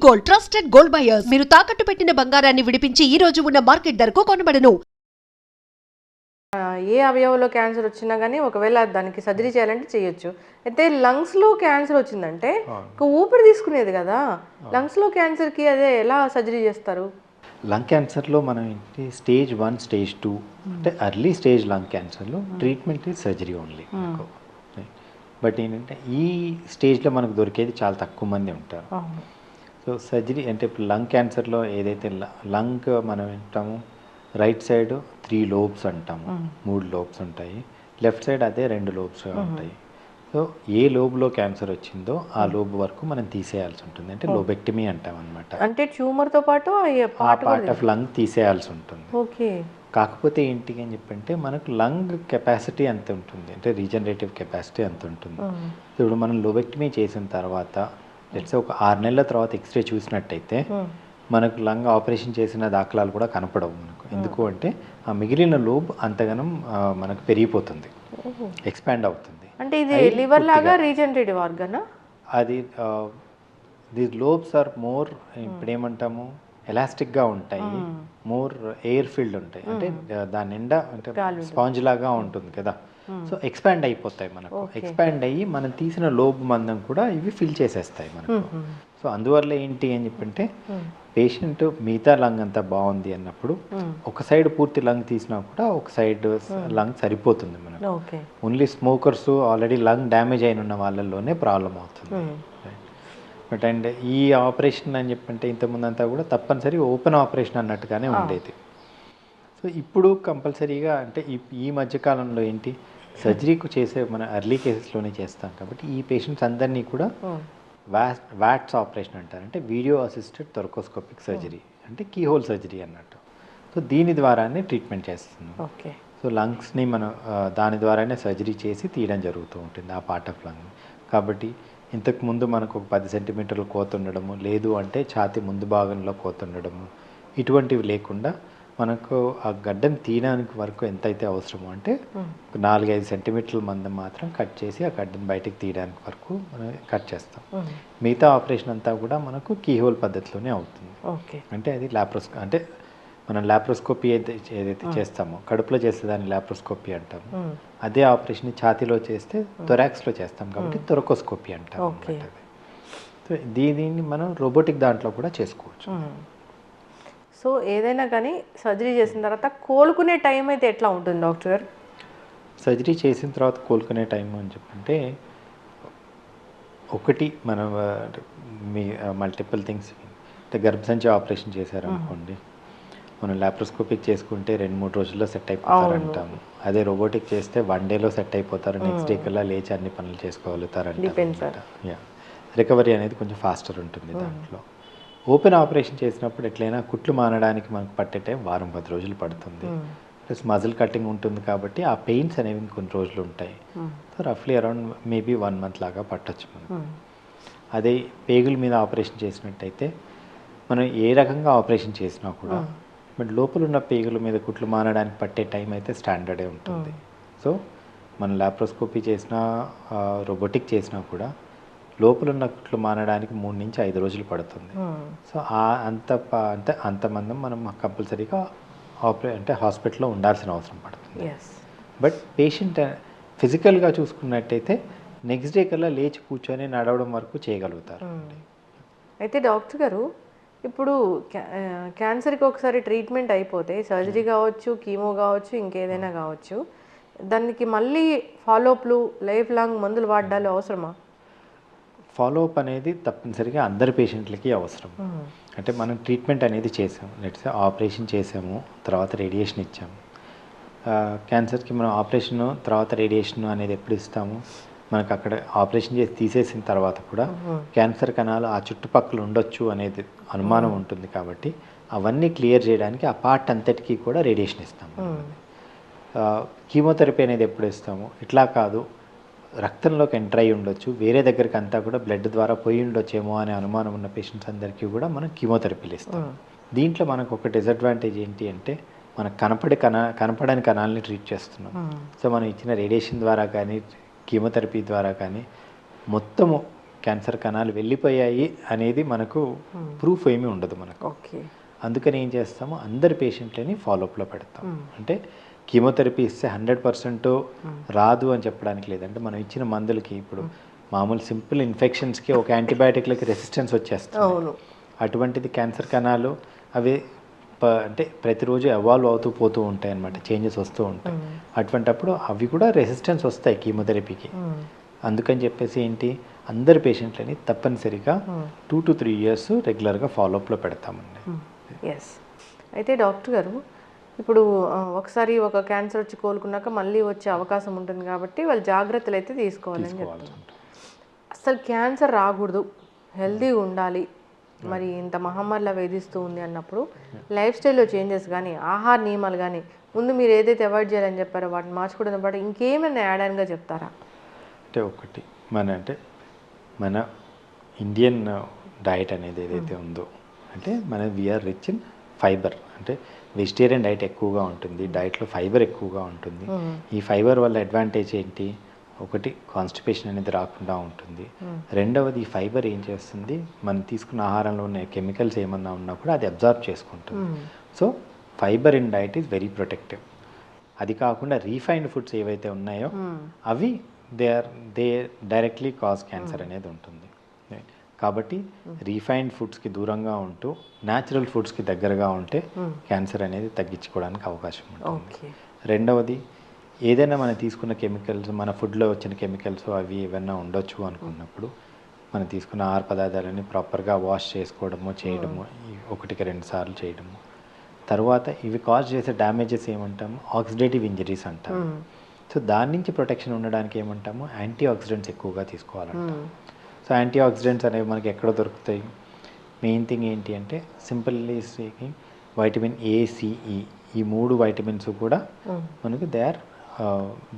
Gold, trusted gold buyers. మీరు తాకట్టు పెట్టిన బంగారాన్ని విడిపించి ఈ రోజు ఉన్న మార్కెట్ ధరకు కొనబడను. ఏ అవయవంలో క్యాన్సర్ వచ్చినా కానీ ఒకవేళ దానికి సర్జరీ చేయాలంటే చేయొచ్చు. అయితే లంగ్స్లో క్యాన్సర్ వచ్చిందంటే ఊపిరి తీసుకునేది కదా, లంగ్స్లో క్యాన్సర్కి అదే ఎలా సర్జరీ చేస్తారు? లంగ్ క్యాన్సర్లో మనం ఏంటి స్టేజ్ 1 స్టేజ్ 2 అంటే ఎర్లీ స్టేజ్ లంగ్ క్యాన్సర్లో treatment is surgery only. But ఏంటంటే ఈ స్టేజ్లో మనకు దొరికేది చాలా తక్కువ మంది ఉంటారు. సో సర్జరీ అంటే ఇప్పుడు లంగ్ క్యాన్సర్లో ఏదైతే లంగ్ మనం వింటాము రైట్ సైడ్ 3 లోబ్స్ అంటాము, 3 లోబ్స్ ఉంటాయి. లెఫ్ట్ సైడ్ అదే 2 లోబ్స్ ఉంటాయి. సో ఏ లోబ్లో క్యాన్సర్ వచ్చిందో ఆ లోబ్ వరకు మనం తీసేయాల్సి ఉంటుంది, అంటే లోబెక్టమీ అంటాం అనమాట. అంటే ట్యూమర్తో పాటు ఆ పార్ట్ ఆఫ్ లంగ్ తీసేయాల్సి ఉంటుంది. ఓకే. కాకపోతే ఏంటి అని చెప్పంటే మనకు లంగ్ కెపాసిటీ ఎంత ఉంటుంది అంటే రీజనరేటివ్ కెపాసిటీ ఎంత ఉంటుంది. ఇప్పుడు మనం లోబెక్టమీ చేసిన తర్వాత లెట్స్ ఒక 6 నెలల తర్వాత ఎక్స్రే చూసినట్టయితే మనకు లంగ్ ఆపరేషన్ చేసిన దాఖలాలు కూడా కనపడవు మనకు. ఎందుకు అంటే ఆ మిగిలిన లోబ్ అంతగానం మనకు పెరిగిపోతుంది, ఎక్స్పాండ్ అవుతుంది. అంటే ఇది లివర్ లాగా రీజనరేటివ్ ఆర్గనా? అది ది లోబ్స్ ఆర్ మోర్ ఇప్పుడు ఏమంటాము ఎలాస్టిక్గా ఉంటాయి, మోర్ ఎయిర్ ఫీల్డ్ ఉంటాయి, అంటే దాని నిండా అంటే స్పాంజ్ లాగా ఉంటుంది కదా. సో ఎక్స్పాండ్ అయిపోతాయి మనకు. ఎక్స్పాండ్ అయ్యి మనం తీసిన లోబ్ మందం కూడా ఇవి ఫిల్ చేసేస్తాయి మనకు. సో అందువల్ల ఏంటి అని చెప్పంటే పేషెంట్ మిగతా లంగ్ అంతా బాగుంది అన్నప్పుడు ఒక సైడ్ పూర్తి లంగ్ తీసినా కూడా ఒక సైడ్ లంగ్ సరిపోతుంది మనకు. Only smokers already lung damage అయిన ఉన్న వాళ్ళల్లోనే ప్రాబ్లం అవుతుంది. బట్ అండ్ ఈ ఆపరేషన్ అని చెప్పంటే ఇంతకుముందు అంతా కూడా తప్పనిసరి ఓపెన్ ఆపరేషన్ అన్నట్టుగానే ఉండేది. సో ఇప్పుడు కంపల్సరీగా అంటే ఈ మధ్యకాలంలో ఏంటి సర్జరీకి చేసే మన ఎర్లీ కేసెస్లోనే చేస్తాం కాబట్టి ఈ పేషెంట్స్ అందరినీ కూడా వాట్స్ ఆపరేషన్ అంటారు, అంటే వీడియో అసిస్టెడ్ థొరకోస్కోపిక్ సర్జరీ, అంటే కీహోల్ సర్జరీ అన్నట్టు. సో దీని ద్వారానే ట్రీట్మెంట్ చేస్తున్నాం. ఓకే. సో లంగ్స్ని మనం దాని ద్వారానే సర్జరీ చేసి తీయడం జరుగుతూ ఉంటుంది ఆ పార్ట్ ఆఫ్ లంగ్. కాబట్టి ఇంతకుముందు మనకు ఒక 10 సెంటీమీటర్లు కోత ఉండడము, లేదు అంటే ఛాతీ ముందు భాగంలో కోత ఉండడము, ఇటువంటివి లేకుండా మనకు ఆ గడ్డను తీయడానికి వరకు ఎంతైతే అవసరమో అంటే 4-5 సెంటీమీటర్ల మందం మాత్రం కట్ చేసి ఆ గడ్డను బయటకు తీయడానికి వరకు మనం కట్ చేస్తాం. మిగతా ఆపరేషన్ అంతా కూడా మనకు కీహోల్ పద్ధతిలోనే అవుతుంది. అంటే అది అంటే మనం లాప్రోస్కోపీ ఏదైతే చేస్తామో కడుపులో చేస్తే దాన్ని లాప్రోస్కోపీ అంటాము. అదే ఆపరేషన్ ఛాతీలో చేస్తే థొరాక్స్లో చేస్తాం కాబట్టి థొరకోస్కోపీ అంటాం. సో దీనిని మనం రోబోటిక్ దాంట్లో కూడా చేసుకోవచ్చు. సో ఏదైనా కానీ సర్జరీ చేసిన తర్వాత కోలుకునే టైం అయితే ఎట్లా ఉంటుంది డాక్టర్ గారు? సర్జరీ చేసిన తర్వాత కోలుకునే టైం అని చెప్పంటే ఒకటి మనం మల్టిపుల్ థింగ్స్, అంటే గర్భసంచి ఆపరేషన్ చేశారనుకోండి, మనం లాప్రోస్కోపిక్ చేసుకుంటే 2-3 రోజుల్లో సెట్ అయిపోతారు అంటాము. అదే రోబోటిక్ చేస్తే 1 డేలో సెట్ అయిపోతారు, నెక్స్ట్ డే కల్లా లేచి అన్ని పనులు చేసుకోగలుగుతారు అంటారు. రికవరీ అనేది కొంచెం ఫాస్టర్ ఉంటుంది దాంట్లో. ఓపెన్ ఆపరేషన్ చేసినప్పుడు ఎట్లయినా కుట్లు మానడానికి మనకు పట్టే టైం 1-10 రోజులు పడుతుంది. ప్లస్ మజిల్ కటింగ్ ఉంటుంది కాబట్టి ఆ పెయిన్స్ అనేవి కొన్ని రోజులు ఉంటాయి. సో రఫ్లీ అరౌండ్ మేబీ 1 మంత్ లాగా పట్టచ్చు మనం. అదే పేగుల మీద ఆపరేషన్ చేసినట్టయితే మనం ఏ రకంగా ఆపరేషన్ చేసినా కూడా బట్ లోపల ఉన్న పేగుల మీద కుట్లు మానడానికి పట్టే టైం అయితే స్టాండర్డే ఉంటుంది. సో మనం లాప్రోస్కోపీ చేసినా రోబోటిక్ చేసినా కూడా లోపల ఉన్న కుట్లు మానడానికి 3-5 రోజులు పడుతుంది. సో అంతమంది మనం కంపల్సరీగా అంటే హాస్పిటల్లో ఉండాల్సిన అవసరం పడుతుంది. బట్ పేషెంట్ ఫిజికల్గా చూసుకున్నట్టయితే నెక్స్ట్ డే కల్లా లేచి కూర్చొని నడవడం వరకు చేయగలుగుతారు. అయితే డాక్టర్ గారు ఇప్పుడు క్యాన్సర్కి ఒకసారి ట్రీట్మెంట్ అయిపోతే సర్జరీ కావచ్చు, కీమో కావచ్చు, ఇంకేదైనా కావచ్చు, దానికి మళ్ళీ ఫాలోఅప్లు లైఫ్ లాంగ్ మందులు వాడాలి అవసరమా? ఫాలోఅప్ అనేది తప్పనిసరిగా అందరి పేషెంట్లకి అవసరం. అంటే మనం ట్రీట్మెంట్ అనేది చేసాము, లెట్స్ ఆపరేషన్ చేసాము, తర్వాత రేడియేషన్ ఇచ్చాము. క్యాన్సర్కి మనం ఆపరేషన్ తర్వాత రేడియేషన్ అనేది ఎప్పుడు ఇస్తాము, మనకు అక్కడ ఆపరేషన్ చేసి తీసేసిన తర్వాత కూడా క్యాన్సర్ కణాలు ఆ చుట్టుపక్కల ఉండొచ్చు అనేది అనుమానం ఉంటుంది కాబట్టి అవన్నీ క్లియర్ చేయడానికి ఆ పార్ట్ అంతటికీ కూడా రేడియేషన్ ఇస్తాము. కీమోథెరపీ అనేది ఎప్పుడు ఇస్తాము, ఇట్లా కాదు రక్తంలోకి ఎంటర్ అయి ఉండొచ్చు, వేరే దగ్గరికి అంతా కూడా బ్లడ్ ద్వారా పోయి ఉండొచ్చేమో అనే అనుమానం ఉన్న పేషెంట్స్ అందరికీ కూడా మనం కీమోథెరపీలు ఇస్తాం. దీంట్లో మనకు ఒక డిసడ్వాంటేజ్ ఏంటి అంటే మనకు కనపడని కణాలని ట్రీట్ చేస్తున్నాం. సో మనం ఇచ్చిన రేడియేషన్ ద్వారా కానీ కీమోథెరపీ ద్వారా కానీ మొత్తము క్యాన్సర్ కణాలు వెళ్ళిపోయాయి అనేది మనకు ప్రూఫ్ ఏమీ ఉండదు మనకు. ఓకే. అందుకని ఏం చేస్తాము, అందరి పేషెంట్లని ఫాలోఅప్లో పెడతాం. అంటే కీమోథెరపీ ఇస్తే 100% రాదు అని చెప్పడానికి లేదంటే మనం ఇచ్చిన మందులకి ఇప్పుడు మామూలు సింపుల్ ఇన్ఫెక్షన్స్కి ఒక యాంటీబయాటిక్లకి రెసిస్టెన్స్ వచ్చేస్తుంది. అటువంటిది క్యాన్సర్ కణాలు అవి అంటే ప్రతిరోజు ఎవాల్వ్ అవుతూ పోతూ ఉంటాయి అన్నమాట, చేంజెస్ వస్తూ ఉంటాయి. అటువంటప్పుడు అవి కూడా రెసిస్టెన్స్ వస్తాయి కీమోథెరపీకి. అందుకని చెప్పేసి ఏంటి, అందరి పేషెంట్లని తప్పనిసరిగా 2 to 3 years రెగ్యులర్గా ఫాలోఅప్లో పెడతామండి. ఎస్. అయితే డాక్టర్ గారు, ఇప్పుడు ఒకసారి ఒక క్యాన్సర్ వచ్చి కోలుకున్నాక మళ్ళీ వచ్చే అవకాశం ఉంటుంది కాబట్టి వాళ్ళు జాగ్రత్తలు అయితే తీసుకోవాలని చెప్తారు. అసలు క్యాన్సర్ రాకూడదు, హెల్తీగా ఉండాలి, మరి ఇంత మహమ్మారిలా వేధిస్తూ ఉంది అన్నప్పుడు లైఫ్ స్టైల్లో చేంజెస్ కానీ ఆహార నియమాలు కానీ ముందు మీరు ఏదైతే అవాయిడ్ చేయాలని చెప్పారో వాటిని మార్చుకోవడం పాటు ఇంకేమైనా యాడ్ ఆన్గా చెప్తారా? అంటే ఒకటి మన ఇండియన్ డైట్ అనేది ఏదైతే ఉందో, అంటే మన వీఆర్ రిచ్ ఇన్ ఫైబర్. అంటే వెజిటేరియన్ డైట్ ఎక్కువగా ఉంటుంది, డైట్లో ఫైబర్ ఎక్కువగా ఉంటుంది. ఈ ఫైబర్ వల్ల అడ్వాంటేజ్ ఏంటి, ఒకటి కాన్స్టిపేషన్ అనేది రాకుండా ఉంటుంది. రెండవది ఈ ఫైబర్ ఏం చేస్తుంది, మనం తీసుకున్న ఆహారంలో ఉన్న కెమికల్స్ ఏమన్నా ఉన్నా కూడా అది అబ్జార్బ్ చేసుకుంటుంది. So fibre in diet is very protective. అది కాకుండా రీఫైన్డ్ ఫుడ్స్ ఏవైతే ఉన్నాయో అవి దే డైరెక్ట్లీ కాజ్ క్యాన్సర్ అనేది ఉంటుంది. కాబట్టి రీఫైన్డ్ ఫుడ్స్కి దూరంగా ఉంటూ న్యాచురల్ ఫుడ్స్కి దగ్గరగా ఉంటే క్యాన్సర్ అనేది తగ్గించుకోవడానికి అవకాశం ఉంటుంది. రెండవది, ఏదైనా మనం తీసుకున్న కెమికల్స్, మన ఫుడ్లో వచ్చిన కెమికల్స్ అవి ఏమైనా ఉండొచ్చు అనుకున్నప్పుడు మనం తీసుకున్న ఆహార పదార్థాలని ప్రాపర్గా వాష్ చేసుకోవడము చేయడము, 1-2 సార్లు చేయడము. తర్వాత ఇవి కాజ్ చేసే డ్యామేజెస్ ఏమంటాము, ఆక్సిడేటివ్ ఇంజరీస్ అంటాము. సో దాని నుంచి ప్రొటెక్షన్ ఉండడానికి ఏమంటాము, యాంటీ ఆక్సిడెంట్స్ ఎక్కువగా తీసుకోవాలంటాం. సో యాంటీ ఆక్సిడెంట్స్ అనేవి మనకి ఎక్కడ దొరుకుతాయి, మెయిన్ థింగ్ ఏంటి అంటే simply speaking vitamin A, CE, ఈ 3 వైటమిన్స్ కూడా మనకి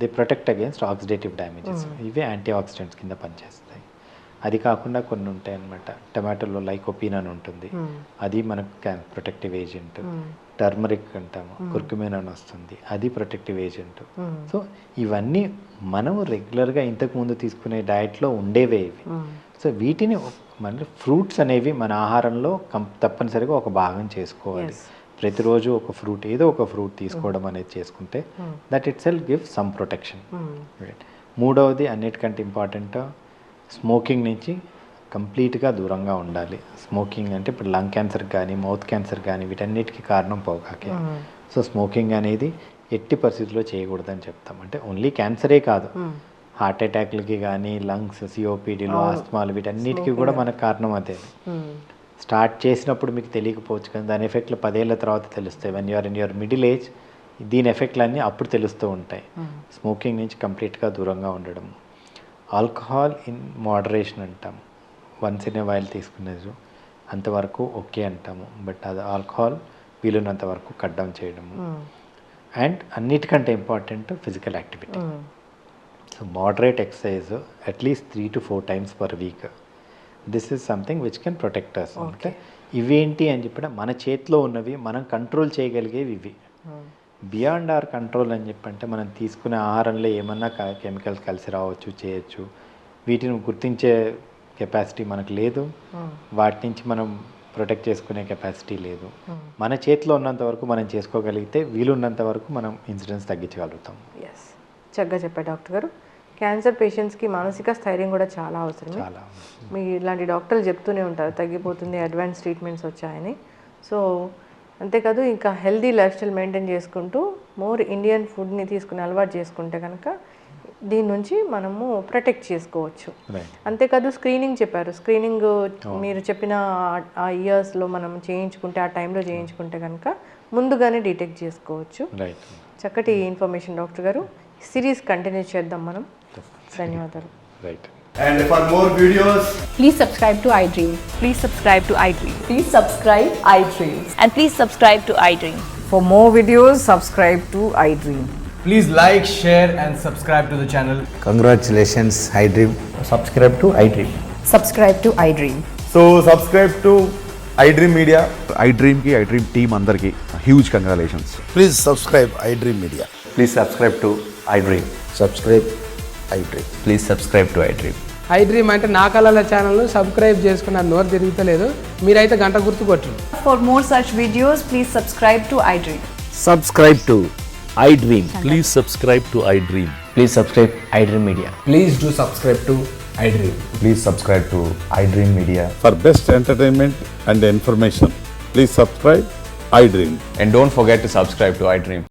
they protect against oxidative damages. ఇవి యాంటీ ఆక్సిడెంట్స్ కింద పనిచేస్తాయి. అది కాకుండా కొన్ని ఉంటాయి అన్నమాట, టమాటోలో లైకోపీన్ అని ఉంటుంది, అది మనకు ప్రొటెక్టివ్ ఏజెంట్. టర్మరిక్ అంటాము, కుర్కుమిన్ అని వస్తుంది, అది ప్రొటెక్టివ్ ఏజెంట్. సో ఇవన్నీ మనము రెగ్యులర్గా ఇంతకుముందు తీసుకునే డైట్లో ఉండేవే ఇవి. సో వీటిని మన ఫ్రూట్స్ అనేవి మన ఆహారంలో తప్పనిసరిగా ఒక భాగం చేసుకోవాలి. ప్రతిరోజు ఒక ఫ్రూట్, ఏదో ఒక ఫ్రూట్ తీసుకోవడం అనేది చేసుకుంటే that it self give some protection. మూడవది, అన్నిటికంటే ఇంపార్టెంట్, స్మోకింగ్ నుంచి కంప్లీట్గా దూరంగా ఉండాలి. స్మోకింగ్ అంటే ఇప్పుడు లంగ్ క్యాన్సర్ కానీ మౌత్ క్యాన్సర్ కానీ వీటన్నిటికీ కారణం పొగాకే. సో స్మోకింగ్ అనేది ఎట్టి పరిస్థితుల్లో చేయకూడదని చెప్తాం. అంటే ఓన్లీ క్యాన్సరే కాదు, హార్ట్ అటాక్లకి కానీ లంగ్స్, సిఓపిడీలు, ఆస్తమాలు వీటన్నిటికీ కూడా మనకు కారణం అదే. స్టార్ట్ చేసినప్పుడు మీకు తెలియకపోవచ్చు కానీ దాని ఎఫెక్ట్లు 10 ఏళ్ళ తర్వాత తెలుస్తాయి. When you're in your middle age దీని ఎఫెక్ట్లు అన్నీ అప్పుడు తెలుస్తూ ఉంటాయి. స్మోకింగ్ నుంచి కంప్లీట్గా దూరంగా ఉండడం. ఆల్కహాల్ ఇన్ మోడరేషన్ అంటాం, వన్స్ ఇన్ ఏ వైల్ తీసుకునేది అంతవరకు ఓకే అంటాము, బట్ అది ఆల్కహాల్ వీలున్నంత వరకు కట్ డౌన్ చేయడము. అండ్ అన్నిటికంటే important physical activity. So moderate exercise at least 3 to 4 times per week. This is something which can protect us. అంటే ఇవేంటి అని చెప్పడం మన చేతిలో ఉన్నవి, మనం కంట్రోల్ చేయగలిగేవి ఇవి. బియాండ్ అవర్ కంట్రోల్ అని చెప్పంటే మనం తీసుకునే ఆహారంలో ఏమన్నా కెమికల్స్ కలిసి రావచ్చు, చేయొచ్చు. వీటిని గుర్తించే కెపాసిటీ మనకు లేదు, వాటి నుంచి మనం ప్రొటెక్ట్ చేసుకునే కెపాసిటీ లేదు. మన చేతిలో ఉన్నంత వరకు మనం చేసుకోగలిగితే వీలున్నంత వరకు మనం ఇన్సిడెన్స్ తగ్గించగలుగుతాం. ఎస్, చక్కగా చెప్పారు డాక్టర్ గారు. క్యాన్సర్ పేషెంట్స్కి మానసిక స్థైర్యం కూడా చాలా అవసరం. చాలా మీ ఇలాంటి డాక్టర్లు చెప్తూనే ఉంటారు తగ్గిపోతుంది, అడ్వాన్స్ ట్రీట్మెంట్స్ వచ్చాయని. సో అంతేకాదు ఇంకా హెల్దీ లైఫ్ స్టైల్ మెయింటైన్ చేసుకుంటూ మోర్ ఇండియన్ ఫుడ్ని తీసుకుని అలవాటు చేసుకుంటే కనుక దీని నుంచి మనము ప్రొటెక్ట్ చేసుకోవచ్చు. అంతేకాదు స్క్రీనింగ్ చెప్పారు, స్క్రీనింగ్ మీరు చెప్పిన ఆ ఇయర్స్లో మనం చేయించుకుంటే, ఆ టైంలో చేయించుకుంటే కనుక ముందుగానే డిటెక్ట్ చేసుకోవచ్చు. చక్కటి ఇన్ఫర్మేషన్ డాక్టర్ గారు. సిరీస్ కంటిన్యూ చేద్దాం మనం. ధన్యవాదాలు. Right. And for more videos, Please subscribe to iDream. Please subscribe to iDream. Please subscribe iDream. And please subscribe to iDream. For more videos, subscribe to iDream. please like, share and subscribe to the channel. Congratulations, iDream. Subscribe to iDream. Subscribe to iDream. So subscribe to iDream Media. iDream team andarki huge congratulations. Please subscribe iDream Media. Please subscribe to iDream. Subscribe iDream. Please subscribe to iDream. I dream అంటే నా కళల ఛానల్ను subscribe చేసుకున్న నోరు తిరుగుతలేదు. మీరైతే గంట గుర్తు కొట్టండి. For more such videos, please subscribe to iDream. Subscribe to iDream. Please subscribe to iDream. Please subscribe iDream Media. Please do subscribe to iDream. Please subscribe to iDream Media. For best entertainment and information, please subscribe iDream. And don't forget to subscribe to iDream.